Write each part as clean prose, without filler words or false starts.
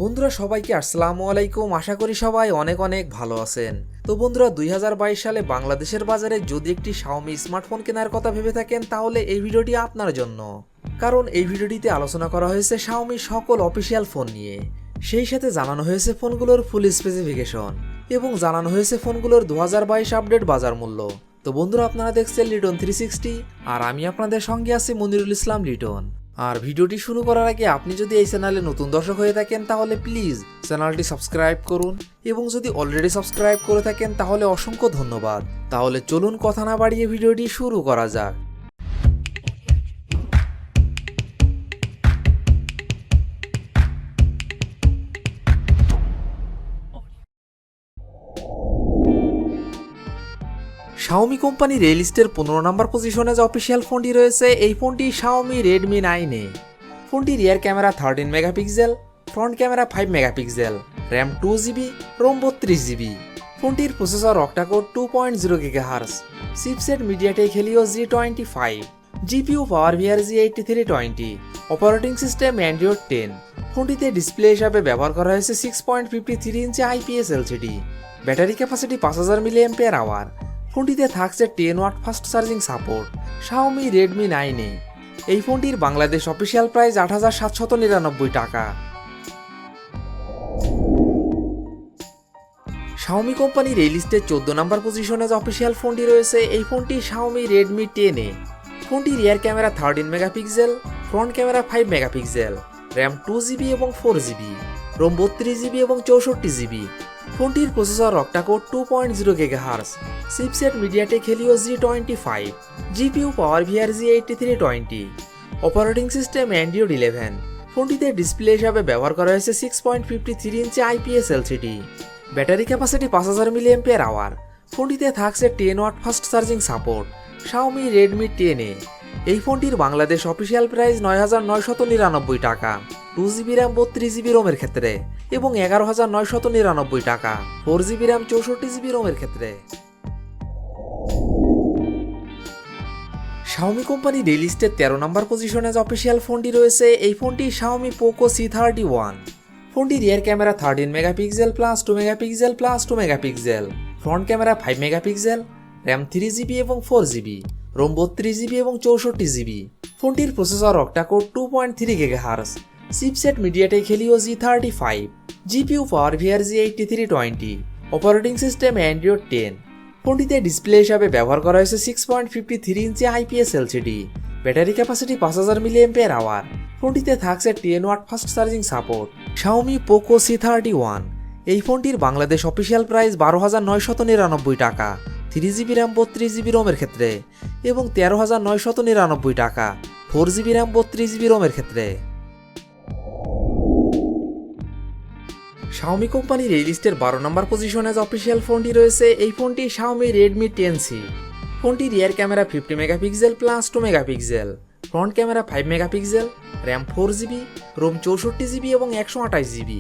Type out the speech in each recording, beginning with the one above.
বন্ধুরা সবাইকে আসসালামু আলাইকুম। আশা করি সবাই অনেক অনেক ভালো আছেন। তো বন্ধুরা 2022 সালে বাংলাদেশের বাজারে যদি একটি শাওমি স্মার্টফোন কেনার কথা ভেবে থাকেন তাহলে এই ভিডিওটি আপনার জন্য। কারণ এই ভিডিওটিতে আলোচনা করা হয়েছে শাওমি সকল অফিসিয়াল ফোন নিয়ে, সেই সাথে জানানো হয়েছে ফোনগুলোর ফুল স্পেসিফিকেশন এবং জানানো হয়েছে ফোনগুলোর 2022 আপডেট বাজার মূল্য। তো বন্ধুরা আপনারা দেখছেন লিটন 360 আর আমি আপনাদের সঙ্গে আছি মনিরুল ইসলাম লিটন। আর ভিডিওটি শুরু করার আগে আপনি যদি এই চ্যানেলে নতুন দর্শক হয়ে থাকেন তাহলে প্লিজ চ্যানেলটি সাবস্ক্রাইব করুন এবং যদি অলরেডি সাবস্ক্রাইব করে থাকেন তাহলে অসংখ্য ধন্যবাদ। তাহলে চলুন কথা না বাড়িয়ে ভিডিওটি শুরু করা যাক। শাওমি কোম্পানির এই লিস্টের 15 নম্বর পজিশনে যে অফিসিয়াল ফোনটি রয়েছে এই ফোনটি শাওমি রেডমি 9A। ফোনটি rear camera 13 megapixel, front camera 5 megapixel, RAM 2GB, ROM 32GB। ফোনটির processor octa core 2.0 GHz, chipset MediaTek Helio G25, GPU power G8320, operating system Android 10। ফোনটিতে ডিসপ্লে হিসাবে ব্যবহার করা হয়েছে 6.53 inch IPS LCD। Battery capacity 5000 mAh। ফোনটিতে থাকছে 10 watt fast charging support. Xiaomi Redmi 9A। এই ফোনটির বাংলাদেশ অফিসিয়াল প্রাইস 8799 টাকা। শাওমি কোম্পানির এই লিস্টে 14 নম্বর পজিশনে যে অফিসিয়াল ফোনটি রয়েছে এই ফোনটি শাওমি রেডমি 10A। ফোনটি rear camera 13 megapixel, front camera 5 megapixel, RAM 2GB এবং 4GB, রোম 32GB এবং 64GB। ফোনটির processor octa core 2.0 GHz, chipset MediaTek Helio G25, GPU power G8320, operating system Android 11। ফোনটিতে ডিসপ্লে হিসাবে ব্যবহার করা হয়েছে 6.53 inch IPS LCD। Battery capacity 5000 mAh। ফোনটিতে থাকছে 10 watt fast charging support. Xiaomi Redmi 10A। এই ফোনটির বাংলাদেশ অফিসিয়াল প্রাইস 9999 টাকা 2GB র্যাম 32GB রোমের ক্ষেত্রে এবং 11999 টাকা 4GB র্যাম 64GB রোমের ক্ষেত্রে। শাওমি কোম্পানির এই লিস্টের 13 নম্বর পজিশনে যে অফিসিয়াল ফোনটি রয়েছে এই ফোনটি শাওমি পোকো C31। ফোনটি rear camera 13 megapixel plus 2 megapixel plus 2 megapixel, front camera 5 megapixel, RAM 3GB এবং 4GB, রোম 32GB এবং 64GB। ফোনটির processor octa core 2.3 GHz, chipset MediaTek Helio G35, GPU power G8320, operating system Android 10। ফোনটিতে display হিসাবে ব্যবহার করা হয়েছে 6.53 inch IPS LCD। Battery capacity 5000 mAh। ফোনটিতে থাকছে 10 watt fast charging support. Xiaomi Poco C31। এই ফোনটির বাংলাদেশ অফিসিয়াল প্রাইস 12999 টাকা 3GB র্যাম 32GB রোমের ক্ষেত্রে এবং 13999 টাকা 4GB র্যাম 32GB রোমের ক্ষেত্রে। শাওমি কোম্পানির এই লিস্টের 12 নম্বর পজিশনে যে অফিসিয়াল ফোনটি রয়েছে এই ফোনটি শাওমি রেডমি 10C। ফোনটি rear camera 50 megapixel plus 2 megapixel, front camera 5 megapixel, RAM 4GB, ROM 64GB এবং 128GB।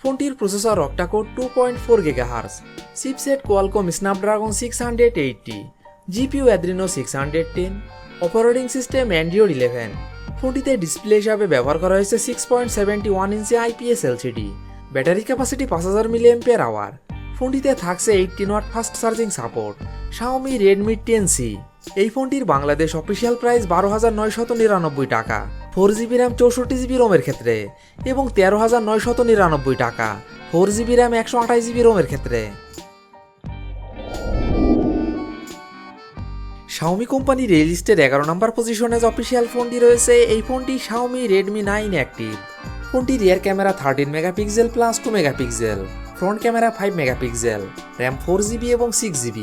ফোনটির processor octa core 2.4 GHz, chipset Qualcomm Snapdragon 680, GPU Adreno 610, operating system Android 11। ফোনটিতে ডিসপ্লে হিসাবে ব্যবহার করা হয়েছে 6.71 inch IPS LCD। Battery capacity 5000 mAh। ফোনটিতে থাকছে 18 watt fast charging support. Xiaomi Redmi 10C। এই ফোনটির বাংলাদেশ অফিসিয়াল প্রাইস 12999 টাকা 4GB র্যাম 64GB রোমের ক্ষেত্রে এবং 13999 টাকা 4GB র্যাম 128GB রোমের ক্ষেত্রে। শাওমি কোম্পানির এই লিস্টের 11 নম্বর পজিশনে যে অফিসিয়াল ফোনটি রয়েছে এই ফোনটি শাওমি রেডমি 9 অ্যাক্টিভ। ফোনটি rear camera 13 megapixel plus 2 megapixel, front camera 5 megapixel, RAM 4GB এবং 6GB,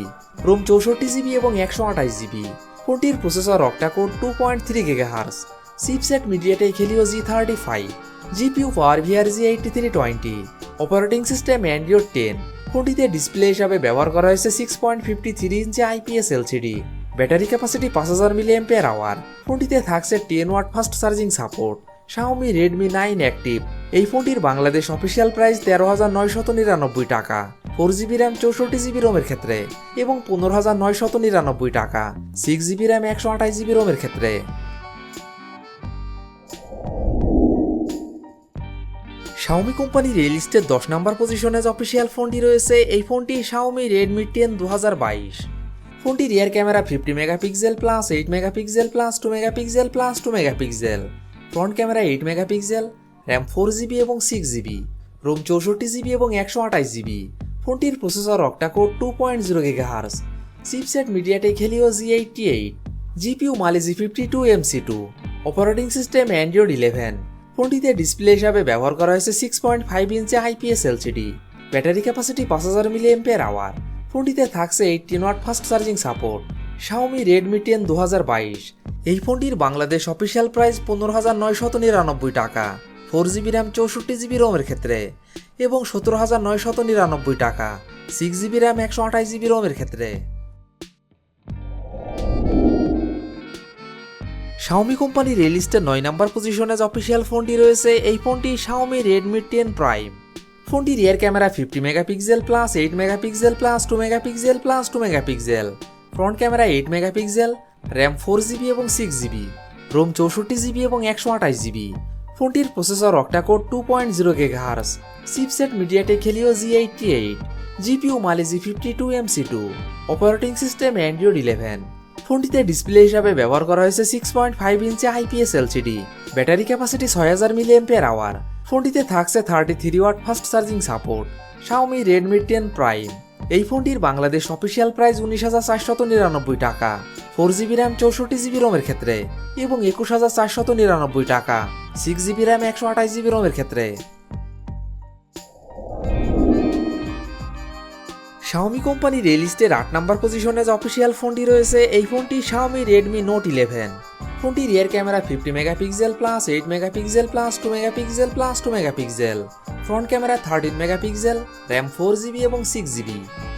রোম 64GB এবং 128GB। ফোনটির processor octa core 2.3 GHz, chipset MediaTek Helio G35, GPU power G8320, operating system Android 10। ফোনটিতে display হিসাবে ব্যবহার করা হয়েছে 6.53 inch IPS LCD। Battery capacity 5000 mAh। ফোনটিতে থাকছে 10 watt fast charging support. Xiaomi Redmi 9 active. এই ফোনটির বাংলাদেশ অফিসিয়াল প্রাইস 13999 টাকা 4GB র্যাম 64GB রোমের ক্ষেত্রে এবং 15999 টাকা 6GB র্যাম 128GB রোমের ক্ষেত্রে। Xiaomi কোম্পানির এই লিস্টের 10 নম্বর পজিশনে যে অফিসিয়াল ফোনটি রয়েছে এই ফোনটি Xiaomi Redmi 10 2022। ফোনটি rear camera 50 megapixel plus 8 megapixel plus 2 megapixel plus 2 megapixel, front camera 8 megapixel, RAM 4GB এবং 6GB, রোম 64GB এবং 128GB। ফোনটির processor octa core 2.0 GHz, chipset MediaTek Helio G88, GPU Mali G52 MC2, operating system Android 11। ফোনটিতে display হিসাবে ব্যবহার করা হয়েছে 6.5 inch IPS LCD, battery capacity 5000 mAh। ফোনটিতে থাকছে 18 watt fast charging support. Xiaomi Redmi 10 2022। এই ফোনটির বাংলাদেশ অফিসিয়াল প্রাইস 15,999 টাকা 4GB র্যাম 64GB রোমের ক্ষেত্রে এবং 17,999 টাকা 6GB র্যাম 128GB রোমের ক্ষেত্রে। Xiaomi কোম্পানির এই লিস্টের 9 নম্বর পজিশনে যে অফিসিয়াল ফোনটি রয়েছে এই ফোনটি Xiaomi Redmi 10 Prime। ফোনটি rear camera 50 megapixel plus 8 megapixel plus 2 megapixel plus 2 megapixel, front camera 8 megapixel, RAM 4GB এবং 6GB, রোম 64GB এবং 128GB। ফোনটির processor octa core 2.0 GHz, chipset MediaTek Helio G88, GPU Mali G52 MC2, operating system Android 11। ফোনটিতে display হিসাবে ব্যবহার করা হয়েছে 6.5 inch IPS LCD, battery capacity 6000 mAh। ফোনটিতে থাকছে 33 watt fast charging support. Xiaomi Redmi 10 Prime। এই ফোনটির বাংলাদেশ অফিসিয়াল প্রাইস 19,499 টাকা 4GB র্যাম 64GB রোমের ক্ষেত্রে এবং 21,499 টাকা 6GB র্যাম 128GB রোমের ক্ষেত্রে। Xiaomi কোম্পানির এই লিস্টের 8 নম্বর পজিশনে যে অফিসিয়াল ফোনটি রয়েছে এই ফোনটি Xiaomi Redmi Note 11। ফোনটি rear camera 50 megapixel plus 8 megapixel plus 2 megapixel plus 2 megapixel, front camera 13 megapixel, RAM 4GB এবং 6GB,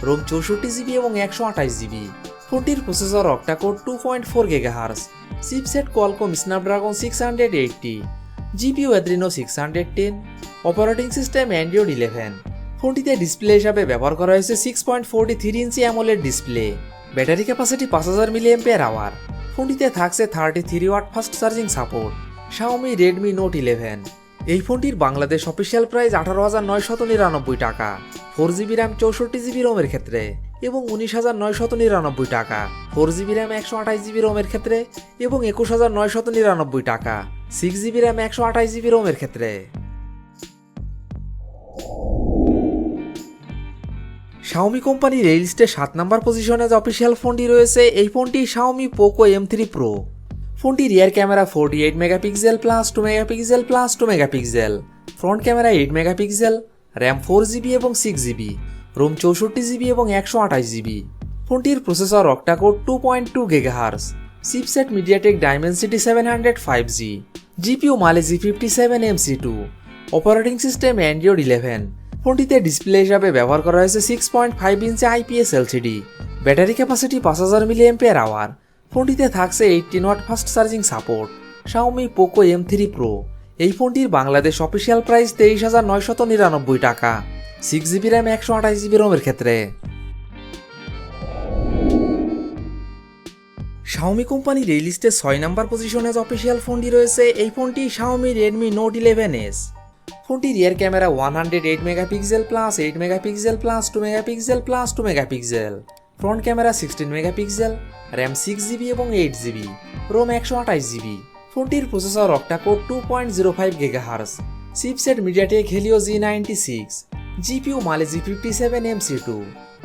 রোম 64GB এবং 128GB। ফোনটির processor octa core 2.4 GHz, chipset Qualcomm Snapdragon 680, GPU Adreno 610, operating system Android 11। ফোনটিতে display হিসাবে ব্যবহার করা হয়েছে 6.43 inch AMOLED display, battery capacity 5000 mAh। ফোনটিতে থাকছে 33 watt fast charging support. Xiaomi Redmi Note 11। এই ফোনটির বাংলাদেশ অফিসিয়াল প্রাইস 18,999 টাকা 4GB র্যাম 64GB রোমের ক্ষেত্রে এবং 19,999 টাকা 4GB র্যাম 128GB রোমের ক্ষেত্রে এবং 21,999 টাকা 6GB র্যাম 128GB রোমের ক্ষেত্রে। Xiaomi কোম্পানির এই লিস্টে 7 নম্বর পজিশনে যে অফিসিয়াল ফোনটি রয়েছে এই ফোনটি Xiaomi Poco M3 Pro। ফোনটি rear camera 48 megapixel plus 2 megapixel plus 2 megapixel, front camera 8 megapixel, RAM 4GB এবং 6GB, রোম 64GB এবং 128GB। ফোনটির processor octa core 2.2 GHz, chipset MediaTek Dimensity 700 5G, GPU Mali G57 MC2, operating system Android 11। ফোনটিতে display হিসাবে ব্যবহার করা হয়েছে 6.5 inch IPS LCD, battery capacity 5000 mAh। ফোনটিতে থাকছে 18 watt fast charging support. Xiaomi Poco M3 Pro। এই ফোনটির বাংলাদেশ অফিসিয়াল প্রাইস 23,999 টাকা 6GB র্যাম 128GB রোমের ক্ষেত্রে। Xiaomi কোম্পানির এই লিস্টে 6 নম্বর পজিশনে যে অফিসিয়াল ফোনটি রয়েছে এই ফোনটি Xiaomi Redmi Note 11s। ফোনটি rear camera 108 megapixel plus 8 megapixel plus 2 megapixel plus 2 megapixel, front camera 16 megapixel, RAM 6GB এবং 8GB, রোম 128GB। ফোনটির processor octa core 2.05 GHz, chipset MediaTek Helio G96, GPU Mali G57 MC2,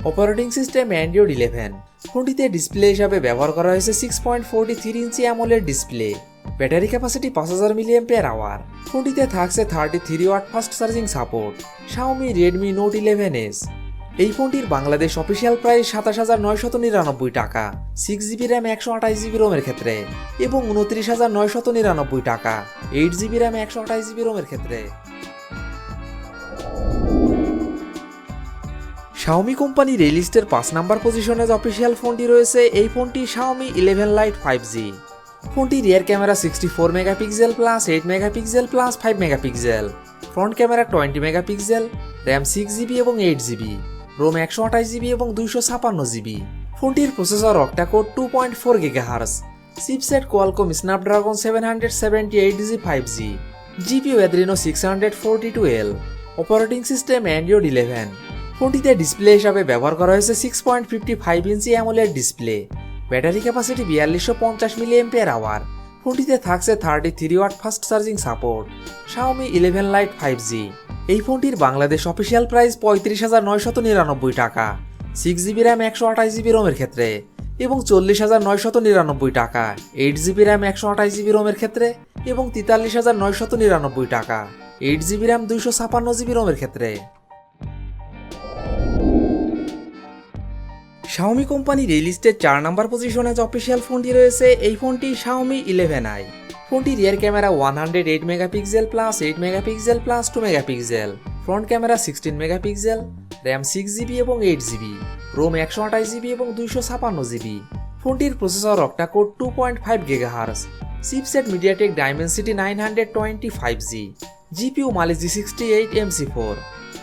operating system Android 11। ফোনটিতে display হিসাবে ব্যবহার করা হয়েছে 6.43 inch AMOLED display, battery capacity 5000 mAh। ফোনটিতে থাকছে 33 watt fast charging support. Xiaomi Redmi Note 11s। এই ফোনটির বাংলাদেশ অফিসিয়াল প্রাইস 27,999 টাকা 6GB র্যাম 128GB রোমের ক্ষেত্রে এবং 29,999 টাকা 8GB র্যাম 128GB রোমের ক্ষেত্রে। Xiaomi কোম্পানির এই লিস্টের 5 নম্বর পজিশনে যে অফিসিয়াল ফোনটি রয়েছে এই ফোনটি Xiaomi 11 Lite 5G। ফোনটি rear camera 64 megapixel plus 8 megapixel plus 5 megapixel, front camera 20 megapixel, RAM 6GB এবং 8GB, রোম 128GB এবং 256GB। ফোনটির processor octa core 2.4 GHz, chipset Qualcomm Snapdragon 778G 5G, GPU Adreno 642L, operating system Android 11। ফোনটিতে display হিসাবে ব্যবহার করা হয়েছে 6.55 inch AMOLED display. Battery capacity 4250 mAh। ফোনটিতে থাকছে 33 watt fast charging support. Xiaomi 11 Lite 5G। এই ফোনটির বাংলাদেশ অফিসিয়াল প্রাইস 35,999 টাকা 6GB র্যাম 128GB রোমের ক্ষেত্রে, এবং 40,999 টাকা 8GB র্যাম 128GB রোমের ক্ষেত্রে, এবং 43,999 টাকা 8GB র্যাম 256GB রোমের ক্ষেত্রে। Xiaomi কোম্পানির এই লিস্টের 4 নম্বর পজিশনে যে অফিসিয়াল ফোনটি রয়েছে এই ফোনটি Xiaomi 11i। ফোনটি rear camera 108 megapixel plus 8 megapixel plus 2 megapixel, front camera 16 megapixel, RAM 6GB এবং 8GB, রোম 128GB এবং 256GB। ফোনটির processor octa core 2.5 GHz, chipset MediaTek Dimensity 925G, GPU Mali G68 MC4,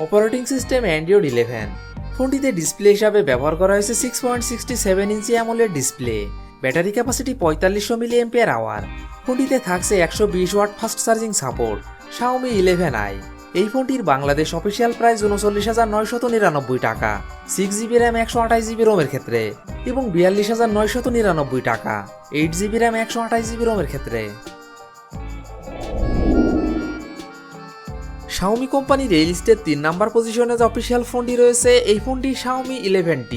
operating system Android 11। ফোনটিতে display হিসাবে ব্যবহার করা হয়েছে 6.67 inch AMOLED display. Battery capacity 4500 mAh। ফোনটিতে থাকছে 120 watt fast charging support. Xiaomi 11i। এই ফোনটির বাংলাদেশ অফিসিয়াল প্রাইস 39,999 টাকা 6GB র্যাম 128GB রোমের ক্ষেত্রে, এবং 42,999 টাকা 8GB র্যাম 128GB রোমের ক্ষেত্রে। Xiaomi কোম্পানির এই লিস্টের 3 নম্বর পজিশনে যে অফিসিয়াল ফোনটি রয়েছে এই ফোনটি Xiaomi 11T।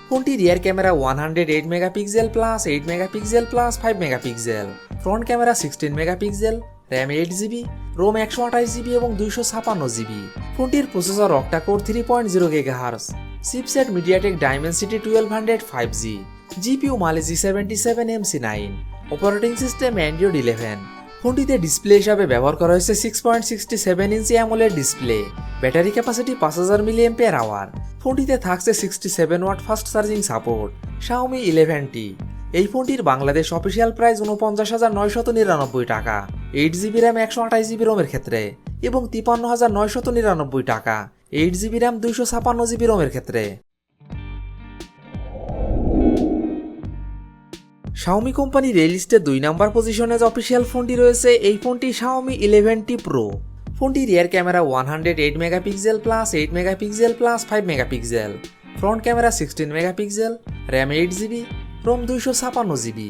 ফোনটি rear camera 108 megapixel plus 8 megapixel plus 5 megapixel, front camera 16 megapixel, RAM 8GB, ROM 128GB এবং 256GB। ফোনটির processor octa core 3.0 GHz, chipset MediaTek Dimensity 1200 5G, GPU Mali G77 MC9, operating system Android 11। ফোনটিতে display হিসাবে ব্যবহার করা হয়েছে 6.67 inch AMOLED display. Battery capacity 5000 mAh। ফোনটিতে থাকছে 67 watt fast charging support. Xiaomi 11T। এই ফোনটির বাংলাদেশ অফিসিয়াল প্রাইস 49,999 টাকা 8GB র্যাম 128GB রোমের ক্ষেত্রে, এবং 53,999 টাকা 8GB র্যাম 256GB রোমের ক্ষেত্রে। Xiaomi কোম্পানির এই লিস্টে 2 নম্বর পজিশনে যে অফিসিয়াল ফোনটি রয়েছে এই ফোনটি Xiaomi 11T Pro। ফোনটি rear camera 108 megapixel plus 8 megapixel plus 5 megapixel, front camera 16 megapixel, RAM 8GB, ROM 256GB।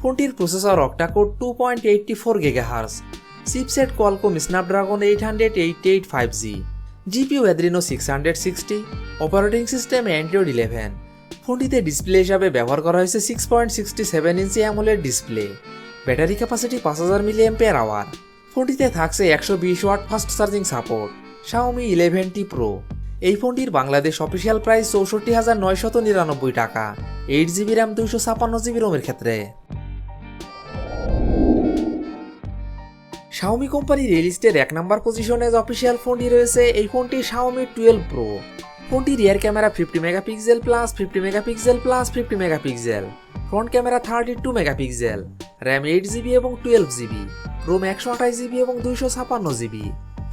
ফোনটির processor octa core 2.84 GHz, chipset Qualcomm Snapdragon 888 5G, GPU Adreno 660, operating system Android 11। ফোনটিতে ডিসপ্লে হিসাবে ব্যবহার করা হয়েছে 6.67 inch AMOLED display. Battery capacity 5000 mAh। ফোনটিতে থাকছে 120 watt fast charging support. Xiaomi 11T Pro। এই ফোনটির বাংলাদেশ অফিসিয়াল প্রাইস 64,999 টাকা 8GB র্যাম 256GB রোমের ক্ষেত্রে। Xiaomi কোম্পানির এই লিস্টের 1 নম্বর পজিশনে যে অফিসিয়াল ফোনটি রয়েছে এই ফোনটি Xiaomi 12 Pro। ফোনটি rear camera 50 megapixel plus 50 megapixel plus 50 megapixel, front camera 32 megapixel, RAM 8GB এবং 12GB, রোম 128GB এবং 256GB।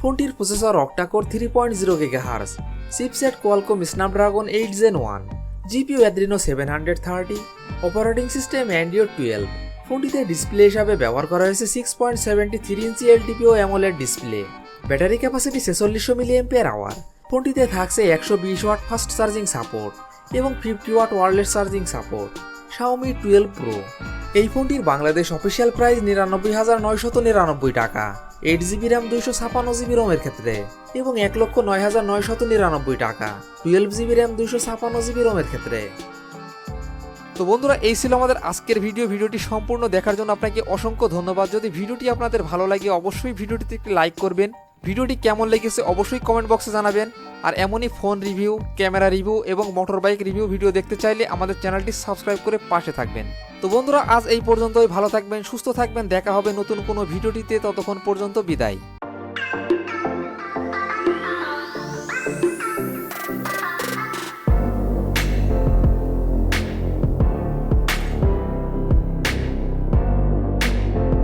ফোনটির processor octa core 3.0 GHz, chipset Qualcomm Snapdragon 8 Gen 1, GPU Adreno 730, operating system Android 12। ফোনটিতে display হিসাবে ব্যবহার করা হয়েছে 6.73 inch LTPO AMOLED display. Battery capacity 4600 mAh। ফোনটিতে থাকছে 120 ওয়াট ফাস্ট চার্জিং সাপোর্ট এবং 50 watt wireless charging support. Xiaomi 12 Pro। এই ফোনটির বাংলাদেশ অফিসিয়াল প্রাইস 99,999 টাকা 8GB র্যাম 256GB রোমের ক্ষেত্রে, এবং 1,09,999 টাকা 12GB র্যাম 256GB রোমের ক্ষেত্রে। তো বন্ধুরা, এই ছিল আমাদের আজকের ভিডিওটি সম্পূর্ণ দেখার জন্য আপনাকে অসংখ্য ধন্যবাদ। যদি ভিডিওটি আপনাদের ভালো লাগে অবশ্যই ভিডিওটিতে একটি লাইক করবেন। ভিডিওটি কেমন লেগেছে অবশ্যই কমেন্ট বক্সে জানাবেন। আর এমনই ফোন রিভিউ, ক্যামেরা রিভিউ এবং মোটর বাইক রিভিউ ভিডিও দেখতে চাইলে আমাদের চ্যানেলটি সাবস্ক্রাইব করে পাশে থাকবেন। তো বন্ধুরা, আজ এই পর্যন্তই। ভালো থাকবেন, সুস্থ থাকবেন। দেখা হবে নতুন কোনো ভিডিওটিতে। ততক্ষণ পর্যন্ত বিদায়।